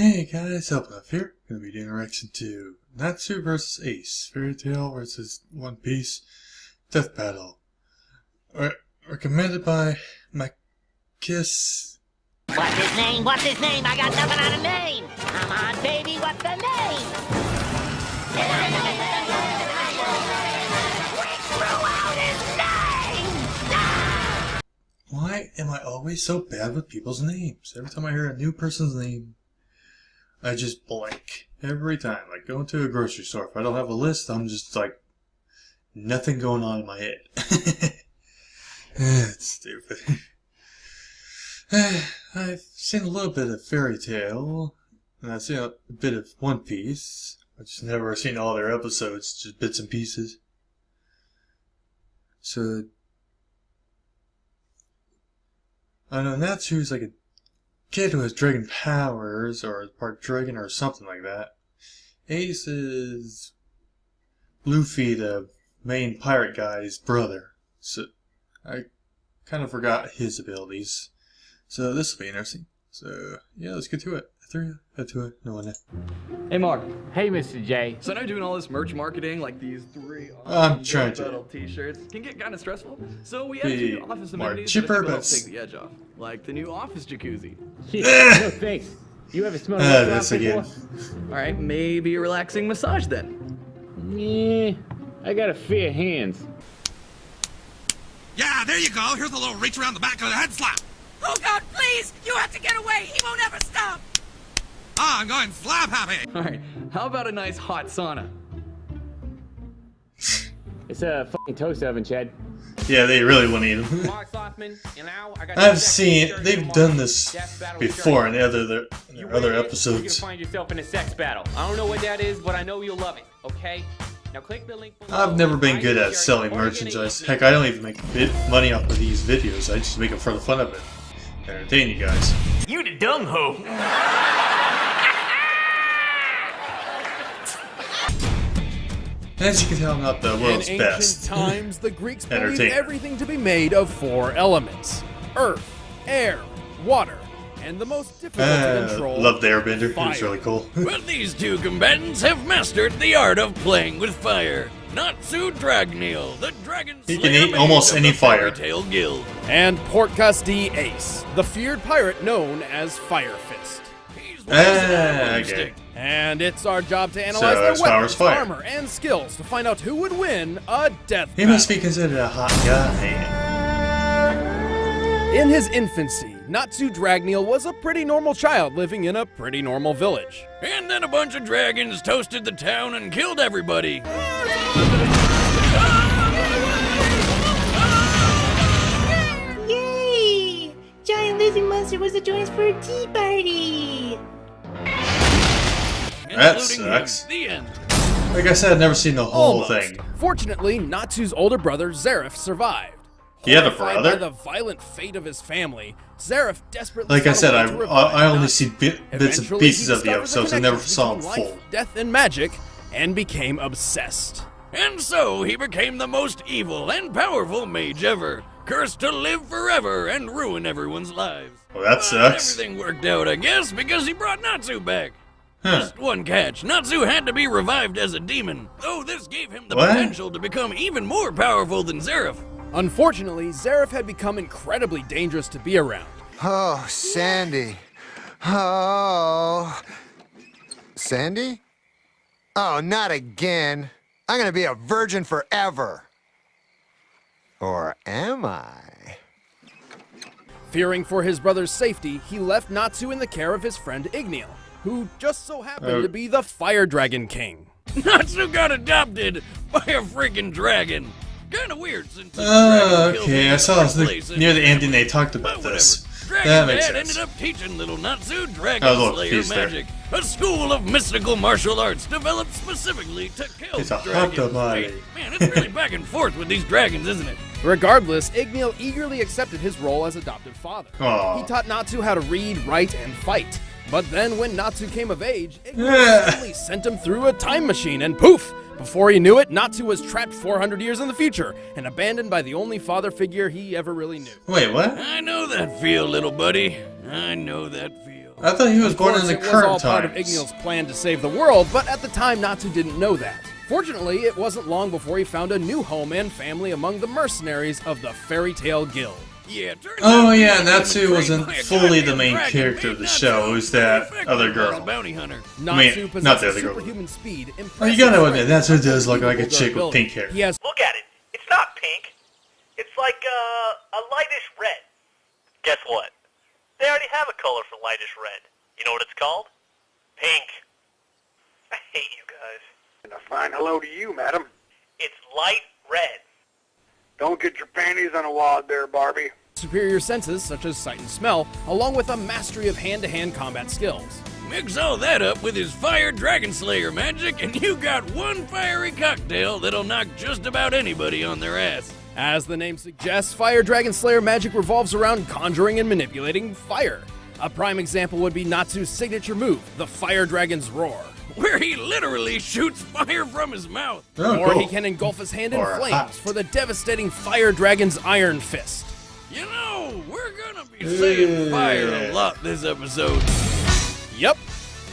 Hey guys, Up here. Gonna be doing a reaction to Natsu vs Ace, Fairy Tail vs One Piece, Death Battle. Recommended by my kiss. What's his name? What's his name? I got nothing on a name. Come on, baby, what's the name? We threw out his name! Why am I always so bad with people's names? Every time I hear a new person's name, I just blank. Every time. Like going to a grocery store. If I don't have a list, I'm just like, nothing going on in my head. It's stupid. I've seen a little bit of Fairy Tail, and I've seen a bit of One Piece. I've just never seen all their episodes, just bits and pieces. So, I know Natsu's like a kid who has dragon powers, or part dragon, or something like that. Ace is Luffy, the main pirate guy's brother. So, I kind of forgot his abilities. So this will be interesting. So yeah, let's get to it. Head to it. No one. Hey Mark. Hey Mr. J. So I know doing all this merch marketing, like these 3 I'm trying to. battle t-shirts, can get kind of stressful. So we have a few office more amenities cheaper, that but take the edge off, like the new office jacuzzi. No thanks. You ever smelled This before? again. All right, maybe a relaxing massage then. Yeah, I got a fear of hands. Yeah, there you go. Here's a little reach around the back of the head slap. Oh God, please! You have to get away! He won't ever stop! Ah, I'm going slap happy. All right, how about a nice hot sauna? It's a fucking toast oven, Chad. Yeah, they really want to eat them. I've seen they've done this before in other episodes. You're gonna find yourself in a sex battle. I don't know what that is, but I know you'll love it. Okay? Now click the link below. I've never been good at selling merchandise. Heck, I don't even make money off of these videos. I just make them for the fun of it. Entertain you guys. You the dumb hoe. As you can tell, I'm not the world's In best. ancient times, the Greeks believed Entertainer. everything to be made of 4 elements: earth, air, water, and the most difficult to control. Love the airbender. It fire. was really cool. Well, these 2 combatants have mastered the art of playing with fire. Natsu Dragneel, the dragon He slayer can eat mage almost of any the fire. Fairy Tail Guild. And Portgas D Ace, the feared pirate known as Fire Fist. He's wise as a Okay. broomstick. And it's our job to analyze his their power's weapons, fire. armor, and skills to find out who would win a death He battle. must be considered a hot guy. In his infancy, Natsu Dragneel was a pretty normal child living in a pretty normal village. And then a bunch of dragons toasted the town and killed everybody. Yay! Giant lizard monster was the joints for a tea party! That Including sucks. him. The end. Like I said, I've never seen the whole Almost. thing. Fortunately, Natsu's older brother, Zareth, survived. He had a Horrified brother? by the violent fate of his family, Zareth desperately Like I sought a said, way to revive I only Natsu. see bits and Eventually, pieces he of the discovered episodes. I never connection saw them between full. life, death, and magic, and became obsessed. And so he became the most evil and powerful mage ever, cursed to live forever and ruin everyone's lives. Well, that But sucks. everything worked out, I guess, because he brought Natsu back. Huh. Just one catch. Natsu had to be revived as a demon, though this gave him the What? potential to become even more powerful than Zareth. Unfortunately, Zareth had become incredibly dangerous to be around. Oh, Sandy. Oh. Sandy? Oh, not again. I'm gonna be a virgin forever. Or am I? Fearing for his brother's safety, he left Natsu in the care of his friend Igneel, who just so happened to be the Fire Dragon King. Natsu got adopted by a freaking dragon. Kinda weird since the dragon killed Okay, him I in saw the first this place in near the his ending. They family. talked But about whatever. this. Dragon That makes Dad sense. ended up teaching little Natsu I was a Dragon little Slayer confused there. magic, a school of mystical martial arts developed specifically to kill It's a hot dragons. tamale. Hey, man, it's really back and forth with these dragons, isn't it? Regardless, Igneel eagerly accepted his role as adoptive father. Aw. He taught Natsu how to read, write, and fight. But then when Natsu came of age, Igneel Yeah. suddenly sent him through a time machine, and poof! Before he knew it, Natsu was trapped 400 years in the future and abandoned by the only father figure he ever really knew. Wait, what? I know that feel, little buddy. I know that feel. I thought he was Of born course, in the it was current all part of times. Igneal's plan to save the world, but at the time Natsu didn't know that. Fortunately, it wasn't long before he found a new home and family among the mercenaries of the Fairy Tale Guild. Yeah, turns Oh out yeah, he's Natsu been wasn't trained by a fully the goddamn main dragon character of made the show. It was that Natsu other as a girl. bounty hunter. Natsu not the possesses other girl. superhuman speed, Well, you gotta admit, strength, Natsu and does look like a unbelievable chick with durability. pink hair. He has Look at it. It's not pink. It's like a lightish red. Guess what? They already have a color for lightish red. You know what it's called? Pink. I hate you guys. And a fine hello to you, madam. It's light red. Don't get your panties on a wad there, Barbie. superior senses such as sight and smell, along with a mastery of hand-to-hand combat skills. Mix all that up with his Fire Dragon Slayer magic, and you got one fiery cocktail that'll knock just about anybody on their ass. As the name suggests, Fire Dragon Slayer magic revolves around conjuring and manipulating fire. A prime example would be Natsu's signature move, the Fire Dragon's Roar, where he literally shoots fire from his mouth. Or he can engulf his hand in Or flames hot. for the devastating Fire Dragon's Iron Fist. You know, we're gonna be saying fire a lot this episode. Yep.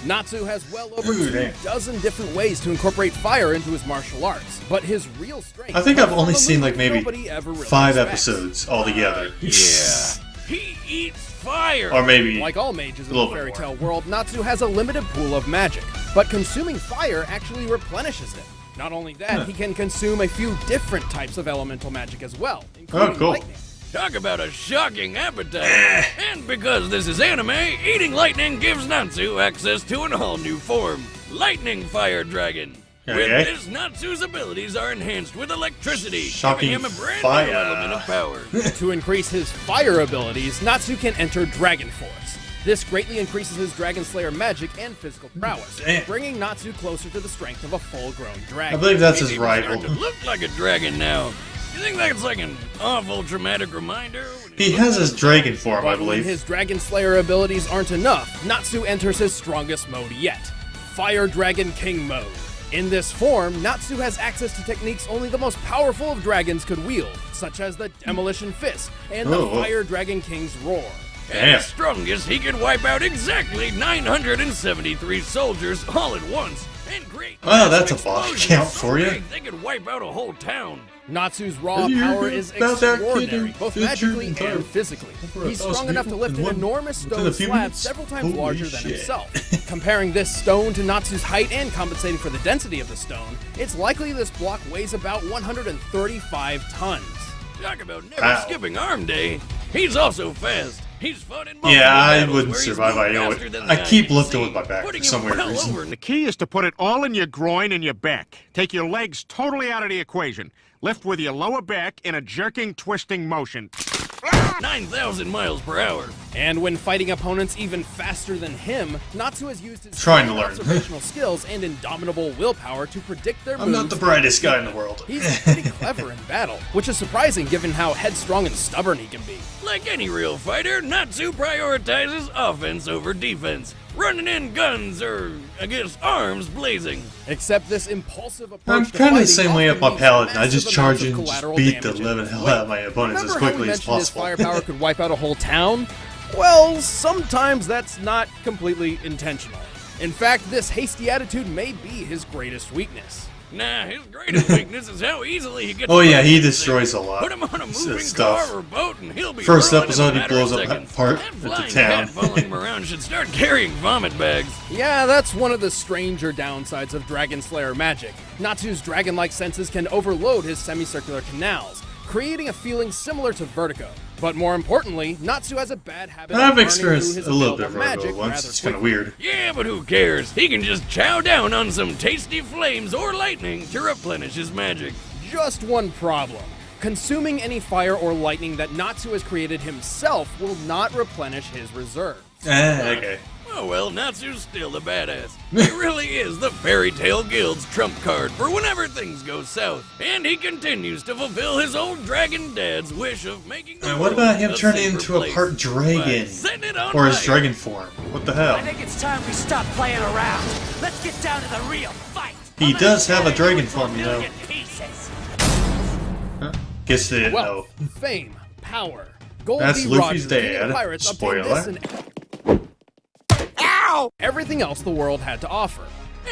Natsu has well over 2 dozen different ways to incorporate fire into his martial arts, but his real strength... I think I've only comes from a seen move like maybe nobody ever really 5 expects. episodes altogether. Yeah. He eats fire. Or maybe Like all mages in a the little bit fairy more. tale world, Natsu has a limited pool of magic, but consuming fire actually replenishes it. Not only that, he can consume a few different types of elemental magic as well, including cool. lightning. Talk about a shocking appetite. And because this is anime, eating lightning gives Natsu access to an all-new form, Lightning Fire Dragon. With Okay. this, Natsu's abilities are enhanced with electricity, Shocking giving him a brand fire. new element of power. To increase his fire abilities, Natsu can enter Dragon Force. This greatly increases his Dragon Slayer magic and physical prowess, Damn. bringing Natsu closer to the strength of a full-grown I dragon. believe that's his He's even rival. starting to look like a dragon now. You think that's like an awful traumatic reminder? when He looks has at his dragon form, I But when believe. his Dragon Slayer abilities aren't enough, Natsu enters his strongest mode yet, Fire Dragon King mode. In this form, Natsu has access to techniques only the most powerful of dragons could wield, such as the Demolition Fist and the Oh. Fire Dragon King's Roar. At Damn. his strongest, he could wipe out exactly 973 soldiers all at once and create Well, that's massive a bot explosions count so for you. big They could wipe out a whole town. Natsu's raw Have you power heard is about that kid extraordinary, who both featured magically entire and physically. over He's 1,000 strong enough to people lift in an one- enormous within stone a few slab minutes? several times Holy larger than shit. himself. Comparing this stone to Natsu's height and compensating for the density of the stone, it's likely this block weighs about 135 tons. Talk about never Wow. skipping arm day. He's also fast. He's fought in multiple Yeah, I battles wouldn't where he's survive. moved I know faster it. than I the eye keep can lifting see, with my back for putting some him weird well reason. over The key is to put it all in your groin and your back. Take your legs totally out of the equation. Lift with your lower back in a jerking, twisting motion. 9,000 miles per hour. And when fighting opponents even faster than him, Natsu has used his Trying to keen learn. observational skills and indomitable willpower to predict their I'm moves. not the brightest guy in the world. He's pretty clever in battle, which is surprising given how headstrong and stubborn he can be. Like any real fighter, Natsu prioritizes offense over defense, running in guns or, I guess, arms blazing. Except this impulsive approach I'm to kind of fighting the same way often up my leaves paladin. I massive just amounts charge of in and just collateral beat the damage in living his hell way. out of my opponents as Remember how we quickly as mentioned his possible. firepower could wipe out a whole town? Well, sometimes that's not completely intentional. In fact, this hasty attitude may be his greatest weakness. Nah, his greatest weakness is how easily he gets. Oh yeah, he things. destroys a lot Put him on a of moving stuff. car or boat, and he'll be First hurling in episode, a he matter blows of up that seconds. part That of the flying town. cat following him around should start carrying vomit bags. Yeah, that's one of the stranger downsides of Dragon Slayer magic. Natsu's dragon-like senses can overload his semicircular canals, creating a feeling similar to vertigo. But more importantly, Natsu has a bad habit of I've burning experienced through his a little available bit of vertigo magic once. rather It's kind of quickly. weird. Yeah, but who cares? He can just chow down on some tasty flames or lightning to replenish his magic. Just one problem. Consuming any fire or lightning that Natsu has created himself will not replenish his reserves. Okay. Oh well, Natsu's still a badass. He really is the Fairy Tale Guild's trump card for whenever things go south. And he continues to fulfill his old dragon dad's wish of making the And world what about him a turning safer into a place part by dragon? setting it on Or his fire. dragon form? What the hell? I think it's time we stop playing around. Let's get down to the real fight. He does have a dragon form, you know. Million pieces. Guess they didn't know. Wealth, fame, power. Gold That's D. Luffy's Rogers, King of dad. Pirates, obtained Spoiler. this and everything else the world had to offer.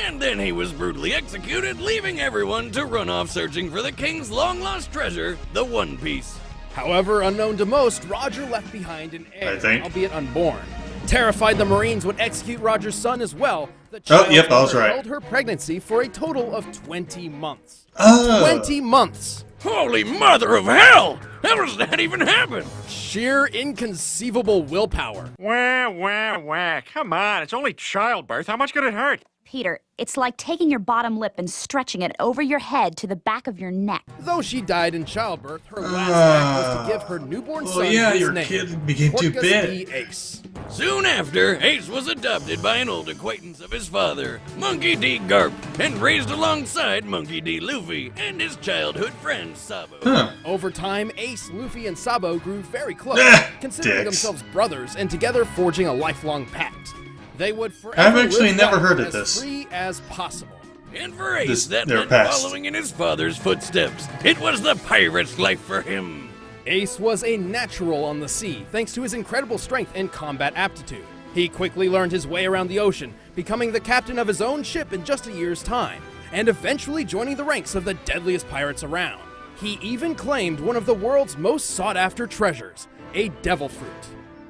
And then he was brutally executed, leaving everyone to run off searching for the king's long-lost treasure, the One Piece. However, unknown to most, Roger left behind an heir, I think. albeit unborn. Terrified the Marines would execute Roger's son as well, the child yep, I was right. held her pregnancy for a total of 20 months. Oh. 20 months! Holy mother of hell! How does that even happen? Sheer inconceivable willpower. Wah, wah, wah. Come on, it's only childbirth. How much could it hurt? Peter, it's like taking your bottom lip and stretching it over your head to the back of your neck. Though she died in childbirth, her last act was to give her newborn son his your name, kid became too Portgas big. D. Ace. Soon after, Ace was adopted by an old acquaintance of his father, Monkey D. Garp, and raised alongside Monkey D. Luffy and his childhood friend Sabo. Huh. Over time, Ace, Luffy, and Sabo grew very close, considering Dicks. themselves brothers and together forging a lifelong pact. They would forever I've actually live never life heard of as this. free as possible. And for Ace, that their meant past. following in his father's footsteps. It was the pirate's life for him. Ace was a natural on the sea, thanks to his incredible strength and combat aptitude. He quickly learned his way around the ocean, becoming the captain of his own ship in just a year's time, and eventually joining the ranks of the deadliest pirates around. He even claimed one of the world's most sought-after treasures, a devil fruit.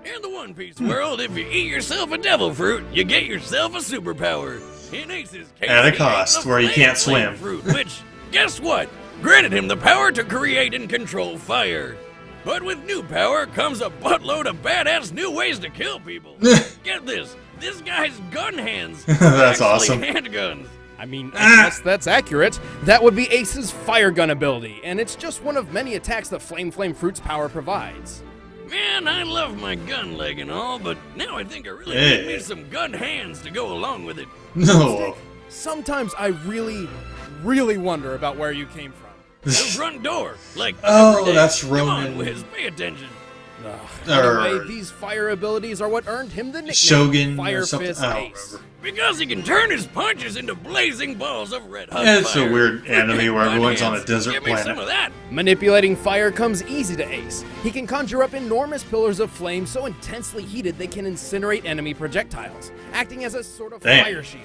In the One Piece world, if you eat yourself a devil fruit, you get yourself a superpower. In Ace's case, At a he ate cost, the where you can't flame swim. fruit, which, guess what? Granted him the power to create and control fire. But with new power comes a buttload of badass new ways to kill people. Get this guy's gun hands are That's actually awesome. handguns. I mean, I guess that's accurate. That would be Ace's fire gun ability, and it's just one of many attacks that Flame Fruit's power provides. Man, I love my gun leg and all, but now I think I really need me some gun hands to go along with it. No. Sometimes I really, really wonder about where you came from. The front door, like Oh, every day. that's Come on, Roman. Wiz, pay attention. Anyway, these fire abilities are what earned him the nickname Shogun Fire or something. Fist I don't Ace. remember. Because he can turn his punches into blazing balls of red hot Yeah, it's fire. a weird anime where Gun everyone's on a hands. desert Give me some planet. of that. Manipulating fire comes easy to Ace. He can conjure up enormous pillars of flame so intensely heated they can incinerate enemy projectiles, acting as a sort of Damn. fire shield.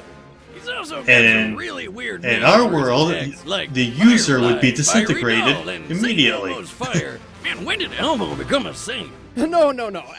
He's also got And some really weird in names our for his world, attacks, like the user would be Firefly, disintegrated Fiery Doll, and Saint immediately. Elmo's fire. Man, when did Elmo become a saint? No.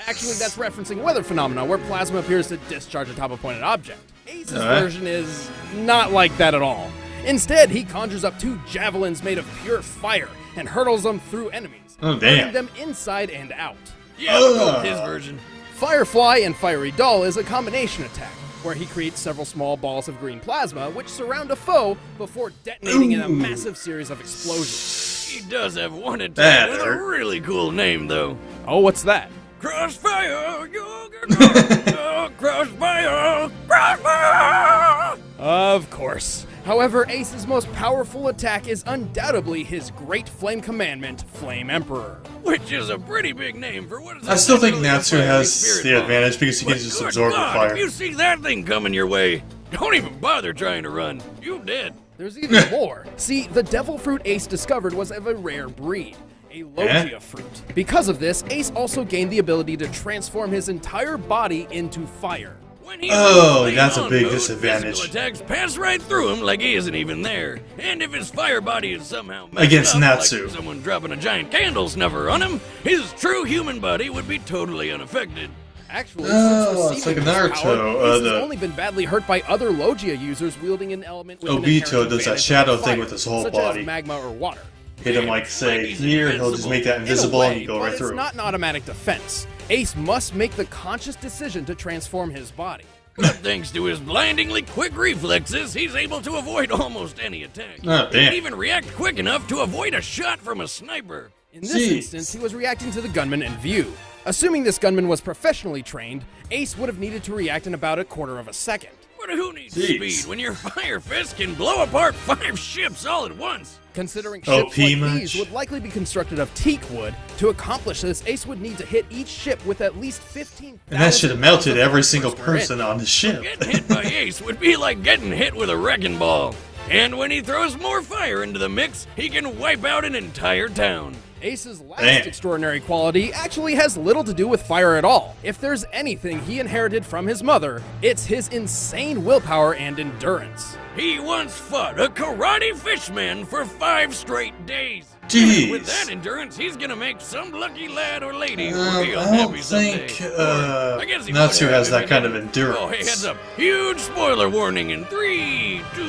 Actually, that's referencing weather phenomena where plasma appears to discharge atop a pointed object. Ace's version is not like that at all. Instead, he conjures up 2 javelins made of pure fire and hurtles them through enemies, Oh, burning damn. them inside and out. Yeah, we'll go with his version. Firefly and Fiery Doll is a combination attack, where he creates several small balls of green plasma which surround a foe before detonating in a massive series of explosions. He does have one attack That with a hurt. really cool name, though. Oh, what's that? Crossfire, you get crossfire, crossfire. Of course. However, Ace's most powerful attack is undoubtedly his great flame commandment, Flame Emperor. Which is a pretty big name for what is I still think essentially a Natsu fiery has spirit the bomb. advantage because he can But just good absorb the God, fire. If you see that thing coming your way, don't even bother trying to run. You dead. There's even more. See, the devil fruit Ace discovered was of a rare breed, a Logia fruit. Because of this, Ace also gained the ability to transform his entire body into fire. When he Oh, runs that's a flame big on mode, disadvantage. physical attacks pass right through him like he isn't even there. And if his fire body is somehow messed Against up, Natsu. like someone dropping a giant candle snuffer on him, his true human body would be totally unaffected. Actually, Oh, since it's like receiving this Naruto, power, Ace has the- only been badly hurt by other Logia users wielding an element with an Obito inherent does that advantage shadow over thing fire, with his whole such body. as magma or water. Hit him like, say, he's here, he'll just invincible. make that In a invisible way, and you go but right it's through. not an automatic defense. Ace must make the conscious decision to transform his body. But thanks to his blindingly quick reflexes, he's able to avoid almost any attack. Oh, He damn. can even react quick enough to avoid a shot from a sniper. In this Jeez. instance, he was reacting to the gunman in view. Assuming this gunman was professionally trained, Ace would have needed to react in about a quarter of a second. But who needs Jeez. speed when your fire fist can blow apart 5 ships all at once? Considering OP ships like much? these would likely be constructed of teak wood, to accomplish this, Ace would need to hit each ship with at least 15,000 And that should have melted pounds of every fire single per square person inch. on the ship. Getting hit by Ace would be like getting hit with a wrecking ball. And when he throws more fire into the mix, he can wipe out an entire town. Ace's last extraordinary quality actually has little to do with fire at all. If there's anything he inherited from his mother, it's his insane willpower and endurance. He once fought a karate fishman for 5 straight days. Jeez. With that endurance, he's gonna make some lucky lad or lady real I happy don't someday. think I guess he Natsu would has have that if kind he of didn't. endurance. Oh, hey, heads up. Huge spoiler warning in 3, 2,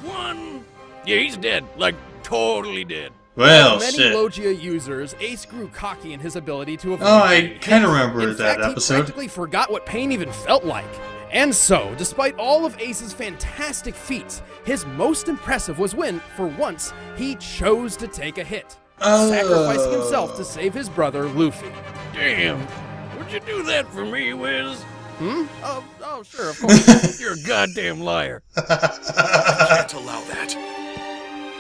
1. Yeah, he's dead. Like, totally dead. Well, Like many shit. Logia users, Ace grew cocky in his ability to avoid Oh, I getting kind of hit. remember In that fact, episode. He practically forgot what pain even felt like. And so, despite all of Ace's fantastic feats, his most impressive was when, for once, he chose to take a hit, sacrificing himself to save his brother, Luffy. Damn. Would you do that for me, Wiz? Oh, sure, of course. You're a goddamn liar. I can't allow that.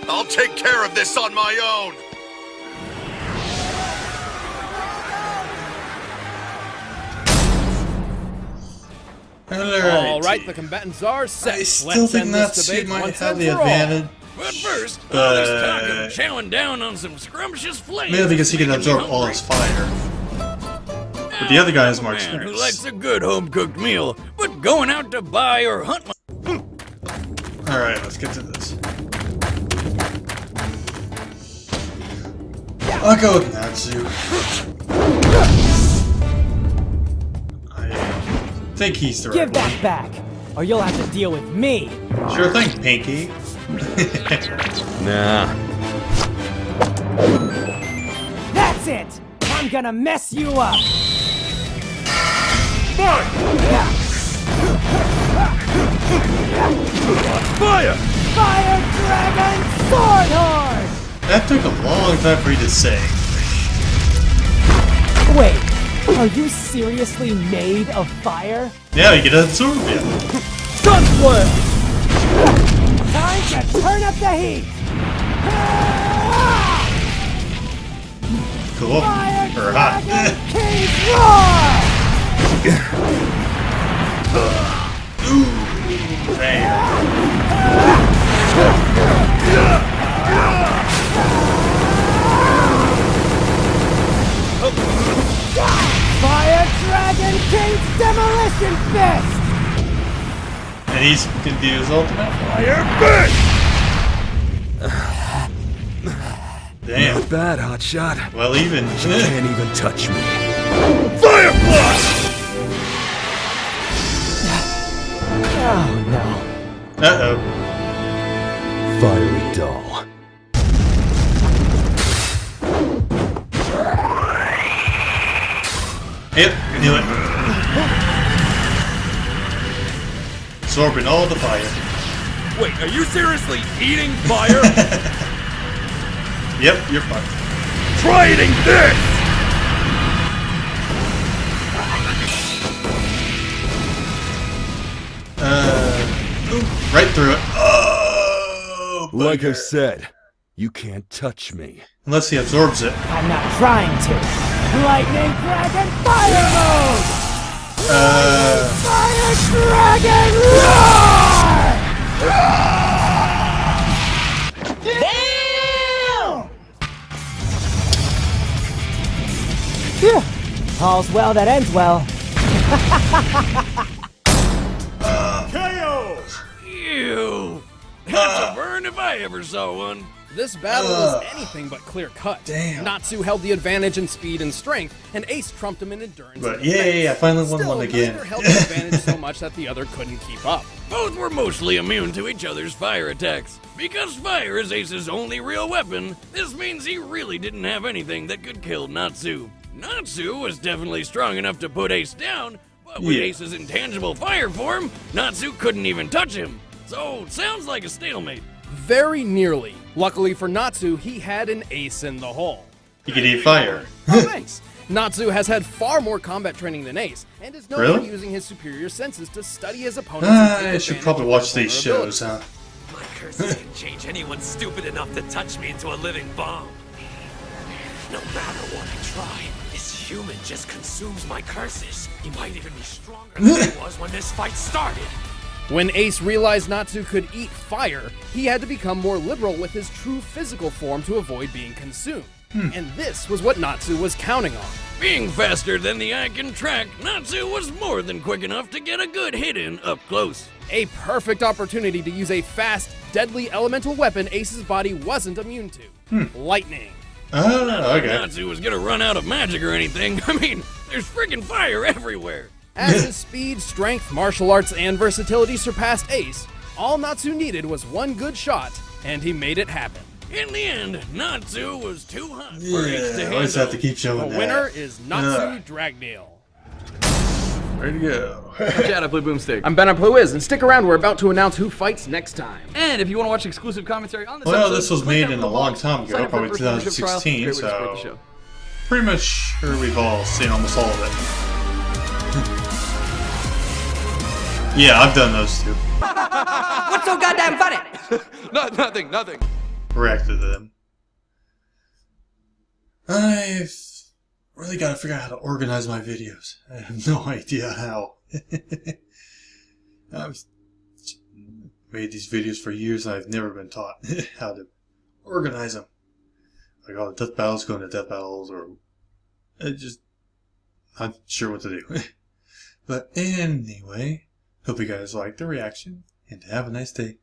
I'll take care of this on my own. All right, the combatants are set. I still Let's think end this Natsu debate might once have and the for all. advantage. But first, all this talk of chowing down on some scrumptious flavors. Maybe because he can absorb all his fire. But the other guy has more Man who experience. likes a good home-cooked meal, but going out to buy or hunt my... Alright, let's get to this. I'll go with Natsu. I think he's the right Give that back, or you'll have to deal with me. Sure thing, Pinky. Nah. That's it! I'm gonna mess you up! Fire! Fire! Fire Dragon Swordhorn! That took a long time for you to say. Wait, are you seriously made of fire? Yeah, you can absorb it. Sunsplit! Time to turn up the heat! Cool. Fire Or hot. Dragon King's Roar! Ooh, damn. Fire Dragon King's Demolition Fist! And he's gonna do his ultimate. Fire Fist! Damn. Not bad, hotshot. Well, even. You can't even touch me. Firefly! Oh no. Uh-oh. Fiery doll. Yep, knew it. Absorbing all the fire. Wait, are you seriously eating fire? Yep, you're fucked. Try eating this! Right through it. Oh, Like I said, you can't touch me. unless he absorbs it. I'm not trying to. Lightning Dragon Fire Mode! Fire Dragon Roar! Damn! Phew. All's well that ends well. KO! Ew. That's a burn if I ever saw one. This battle was anything but clear-cut. Damn. Natsu held the advantage in speed and strength, and Ace trumped him in endurance. But and yay, I finally won Still, one again. neither held the advantage so much that the other couldn't keep up. Both were mostly immune to each other's fire attacks. Because fire is Ace's only real weapon, this means he really didn't have anything that could kill Natsu. Natsu was definitely strong enough to put Ace down, but with Yeah. Ace's intangible fire form, Natsu couldn't even touch him. So, sounds like a stalemate. Very nearly. Luckily for Natsu, he had an ace in the hole. You can eat fire. Oh, thanks. Natsu has had far more combat training than Ace, and is known for Really? using his superior senses to study his opponents. and take I should advantage probably of watch their these shows, huh? My curses can change anyone stupid enough to touch me into a living bomb. No matter what I try, this human just consumes my curses. He might even be stronger than he was when this fight started. When Ace realized Natsu could eat fire, he had to become more liberal with his true physical form to avoid being consumed. And this was what Natsu was counting on. Being faster than the eye can track, Natsu was more than quick enough to get a good hit in up close. A perfect opportunity to use a fast, deadly elemental weapon Ace's body wasn't immune to. Lightning. Oh, Not like okay. Natsu was gonna run out of magic or anything. I mean, there's freaking fire everywhere. As his speed, strength, martial arts, and versatility surpassed Ace, all Natsu needed was one good shot, and he made it happen. In the end, Natsu was too hot for Ace to Yeah, handle. always have to keep showing The that. winner is Natsu Dragneel. Ready to go. Chad, I play Boomstick. I'm Ben, I play Wiz, and stick around, we're about to announce who fights next time. And if you want to watch exclusive commentary on this Well, episode, this was click made that in a little long box. time Sign ago, up for probably the first membership trial. 2016, Great way to support the so show. pretty much sure we've all seen almost all of it. Yeah, I've done those too. What's so goddamn funny? Nothing. Reacted to them. I've really got to figure out how to organize my videos. I have no idea how. I've made these videos for years and I've never been taught how to organize them. Like, oh, death battles, go into death battles, or not sure what to do. But anyway, hope you guys liked the reaction and have a nice day.